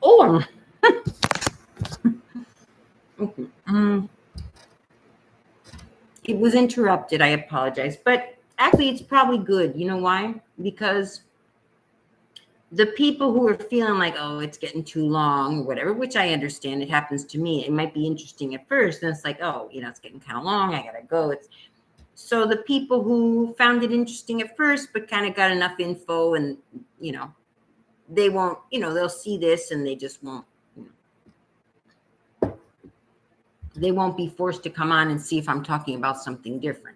Oh, okay. It was interrupted. I apologize. But actually, it's probably good. You know why? Because the people who are feeling like, oh, it's getting too long or whatever, which I understand, it happens to me. It might be interesting at first, and it's like, oh, it's getting kind of long. I gotta go. So the people who found it interesting at first, but kind of got enough info, and they won't. They'll see this, and they just won't. They won't be forced to come on and see if I'm talking about something different.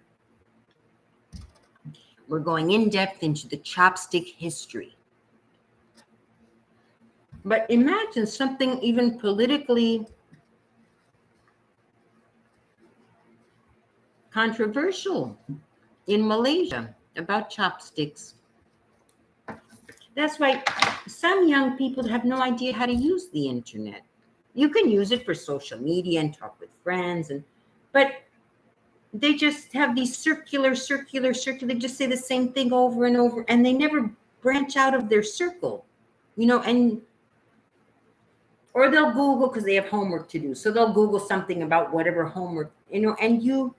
We're going in depth into the chopstick history. But imagine something even politically controversial in Malaysia about chopsticks. That's why some young people have no idea how to use the internet. You can use it for social media and talk with friends, but they just have these circular. They just say the same thing over and over, and they never branch out of their circle, or they'll Google because they have homework to do. So they'll Google something about whatever homework, and you,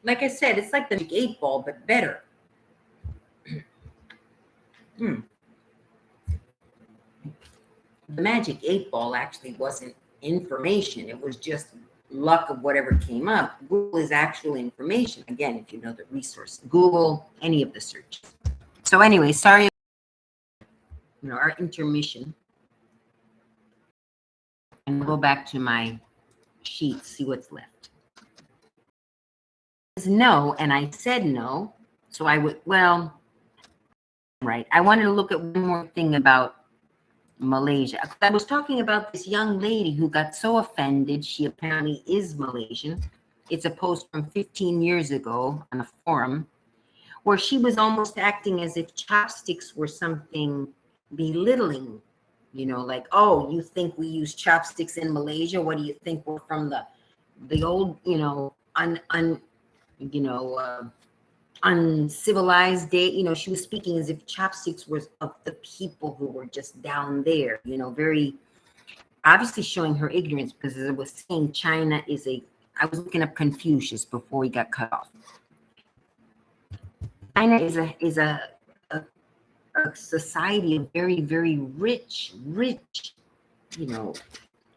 like I said, it's like the 8-ball, but better. The magic 8-ball actually wasn't information. It was just luck of whatever came up. Google is actual information. Again, if you know the resource, Google any of the searches. So anyway, sorry, our intermission. And go back to my sheet, see what's left. No, and I said no. So I would, right. I wanted to look at one more thing about Malaysia. I was talking about this young lady who got so offended. She apparently is Malaysian. It's a post from 15 years ago on a forum where she was almost acting as if chopsticks were something belittling, like, oh, you think we use chopsticks in Malaysia? What do you think? We're from the old, uncivilized day. She was speaking as if chopsticks was of the people who were just down there, very obviously showing her ignorance, because as I was saying, China I was looking up Confucius before he got cut off. China is a society of very, very rich,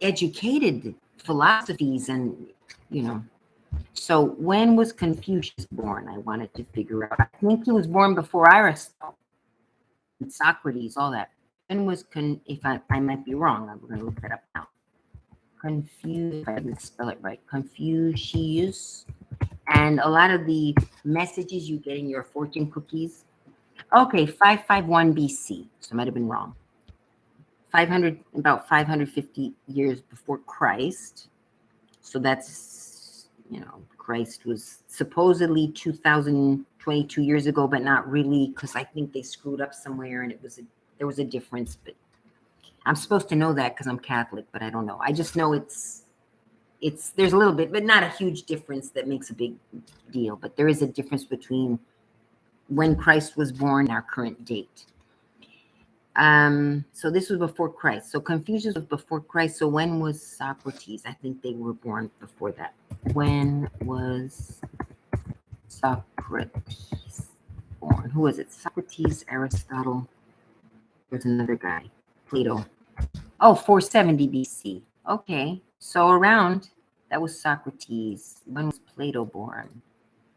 educated philosophies, and so when was Confucius born? I wanted to figure out. I think he was born before Aristotle and Socrates, all that. When was if I might be wrong, I'm going to look that up now. If I didn't spell it right, Confucius. And a lot of the messages you get in your fortune cookies. Okay, 551 BC. So I might have been wrong. About 550 years before Christ. So that's, Christ was supposedly 2022 years ago, but not really, because I think they screwed up somewhere and there was a difference. But I'm supposed to know that because I'm Catholic, but I don't know. I just know there's a little bit, but not a huge difference that makes a big deal. But there is a difference between when Christ was born and our current date. So this was before Christ. So Confucius was before Christ. So when was Socrates? I think they were born before that. When was Socrates born? Who was it? Socrates, Aristotle. There's another guy, Plato. Oh, 470 BC. Okay. So that was Socrates. When was Plato born?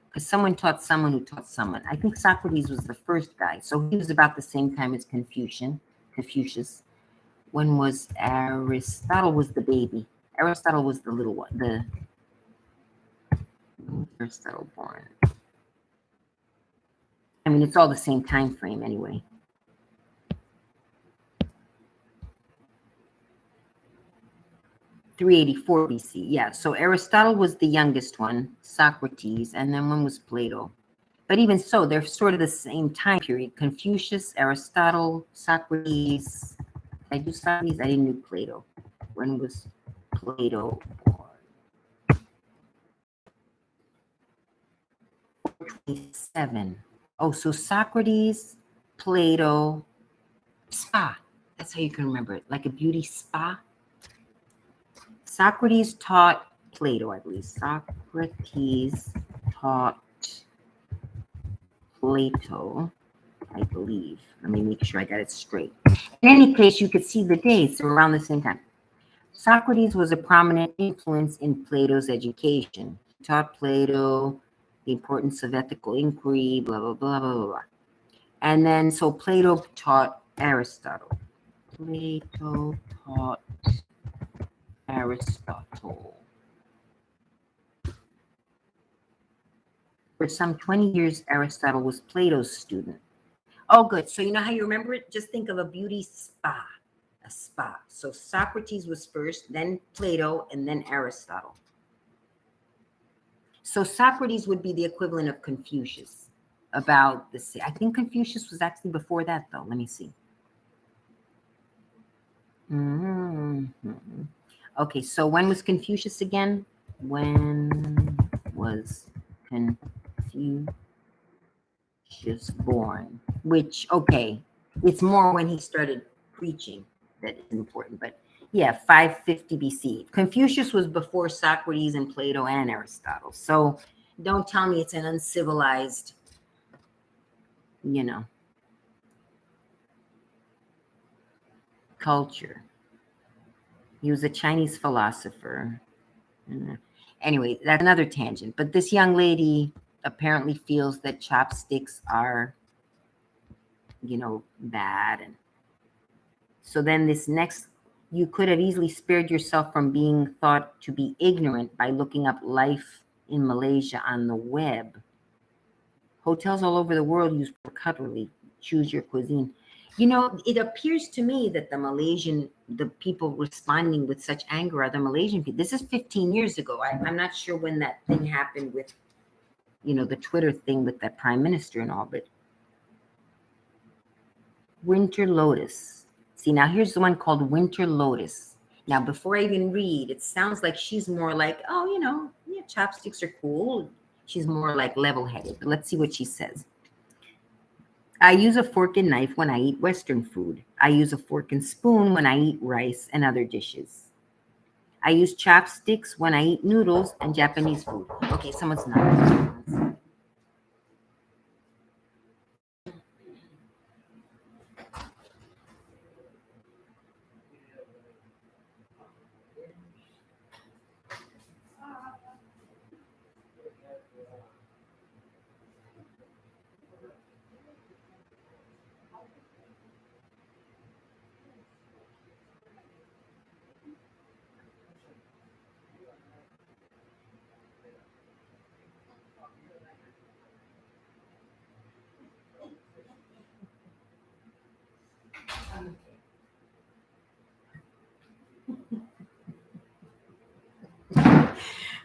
Because someone taught someone who taught someone. I think Socrates was the first guy. So he was about the same time as Confucius. When was Aristotle? Was the baby. Aristotle was the little one. Aristotle born. I mean, it's all the same time frame anyway. (384 BC). Yeah, so Aristotle was the youngest one, Socrates, and then one was Plato. But even so, they're sort of the same time period. Confucius, Aristotle, Socrates. Did I do Socrates? I didn't do Plato. When was Plato born? 427. Oh, so Socrates, Plato, That's how you can remember it, like a beauty spa. Socrates taught Plato, I believe. Socrates taught Plato, I believe. Let me make sure I got it straight. In any case, you could see the dates around the same time. Socrates was a prominent influence in Plato's education. He taught Plato the importance of ethical inquiry, blah, blah, blah, blah, blah. And then, so Plato taught Aristotle. Plato taught Aristotle. For some 20 years, Aristotle was Plato's student. Oh, good. So you know how you remember it? Just think of a beauty spa, a spa. So Socrates was first, then Plato, and then Aristotle. So Socrates would be the equivalent of Confucius. About the, I think Confucius was actually before that, though. Let me see. Okay, so when was Confucius again? When was Confucius born? Which, okay, it's more when he started preaching that is important, but yeah, 550 BC. Confucius was before Socrates and Plato and Aristotle. So don't tell me it's an uncivilized, culture. He was a Chinese philosopher. Anyway, that's another tangent. But this young lady apparently feels that chopsticks are, bad. And so then this next, you could have easily spared yourself from being thought to be ignorant by looking up life in Malaysia on the web. Hotels all over the world use cutlery. Choose your cuisine. It appears to me that the people responding with such anger are the Malaysian people. This is 15 years ago. I'm not sure when that thing happened with, the Twitter thing with that prime minister and all, but Winter Lotus. See, now here's the one called Winter Lotus. Now, before I even read, it sounds like she's more like, oh, yeah, chopsticks are cool. She's more like level-headed. But let's see what she says. I use a fork and knife when I eat Western food. I use a fork and spoon when I eat rice and other dishes. I use chopsticks when I eat noodles and Japanese food. Okay, someone's not.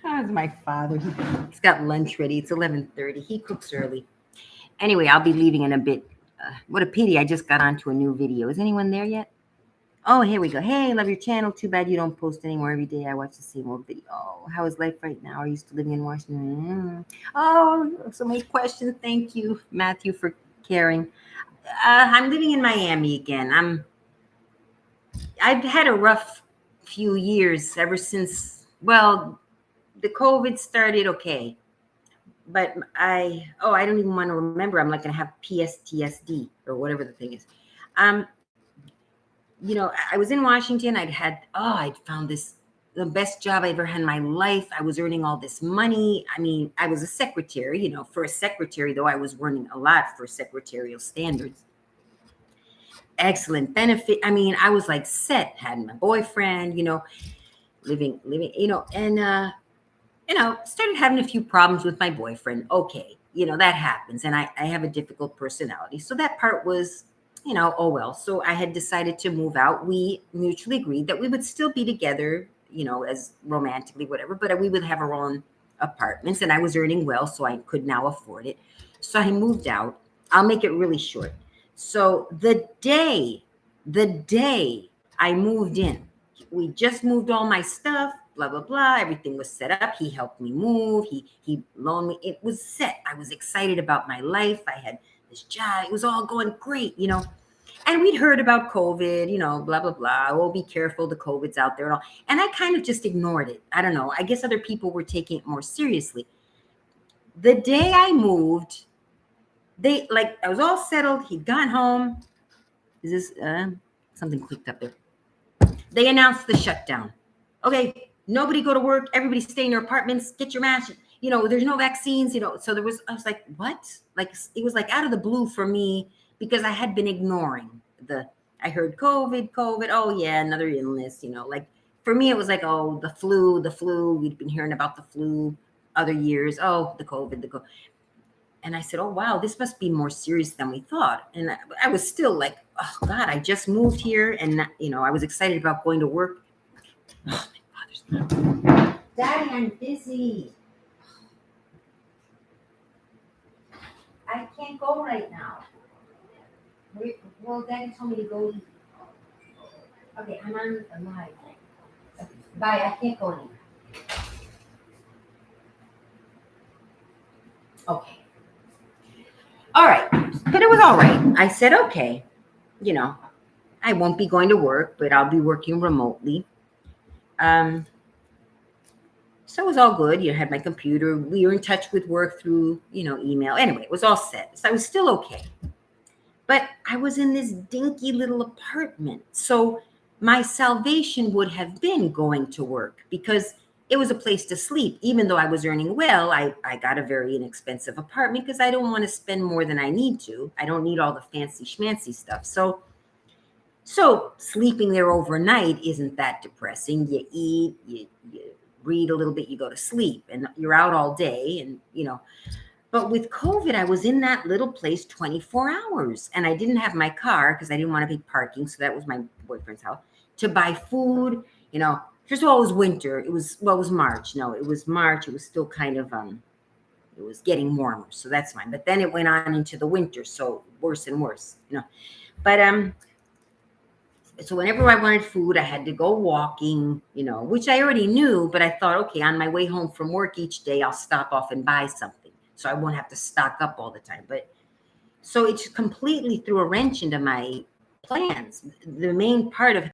That's my father. He's got lunch ready. It's 11:30. He cooks early. Anyway, I'll be leaving in a bit. What a pity. I just got onto a new video. Is anyone there yet? Oh, here we go. Hey, love your channel. Too bad you don't post anymore every day. I watch the same old video. Oh, how is life right now? Are you still living in Washington? Oh, so many questions. Thank you, Matthew, for caring. I'm living in Miami again. I've had a rough few years ever since, well, the COVID started, okay. But I don't even want to remember. I'm like going to have PSTSD or whatever the thing is. I was in Washington. I'd found the best job I ever had in my life. I was earning all this money. I mean, I was a secretary, for a secretary, though I was earning a lot for secretarial standards. Excellent benefit. I mean, I was like set, had my boyfriend, living, and, started having a few problems with my boyfriend. Okay. That happens. And I have a difficult personality. So that part was, oh well. So I had decided to move out. We mutually agreed that we would still be together, as romantically, whatever, but we would have our own apartments, and I was earning well, so I could now afford it. So I moved out. I'll make it really short. So the day I moved in, we just moved all my stuff, blah, blah, blah. Everything was set up. He helped me move. He loaned me. It was set. I was excited about my life. I had this job. It was all going great, And we'd heard about COVID, blah, blah, blah. Oh, be careful. The COVID's out there and all. And I kind of just ignored it. I don't know. I guess other people were taking it more seriously. The day I moved, I was all settled. He'd gone home. Is this, something clicked up there. They announced the shutdown. Okay, nobody go to work. Everybody stay in your apartments. Get your mask. There's no vaccines. So I was like, what? Like, it was like out of the blue for me because I had been ignoring I heard COVID. Oh yeah, another illness. Like for me, it was like, oh, the flu. We'd been hearing about the flu other years. Oh, the COVID. And I said, oh, wow, this must be more serious than we thought. And I was still like, oh, God, I just moved here. And, I was excited about going to work. Oh, my father's Daddy, I'm busy. I can't go right now. Well, Daddy told me to go eat. Okay, I'm on the live. Bye, I can't go anywhere. Okay. All right. But it was all right. I said, okay, I won't be going to work, but I'll be working remotely. So it was all good. I had my computer. We were in touch with work through, email. Anyway, it was all set. So I was still okay. But I was in this dinky little apartment. So my salvation would have been going to work because it was a place to sleep. Even though I was earning well, I got a very inexpensive apartment because I don't want to spend more than I need to. I don't need all the fancy schmancy stuff. So sleeping there overnight isn't that depressing. You eat, you read a little bit, you go to sleep, and you're out all day. And, but with COVID, I was in that little place 24 hours and I didn't have my car because I didn't want to be parking. So that was my boyfriend's house to buy food. First of all, it was winter. It was March. No, it was March. It was still kind of, it was getting warmer. So that's fine. But then it went on into the winter. So worse and worse, but, so whenever I wanted food, I had to go walking, which I already knew, but I thought, okay, on my way home from work each day, I'll stop off and buy something. So I won't have to stock up all the time. But so it just completely threw a wrench into my plans. The main part of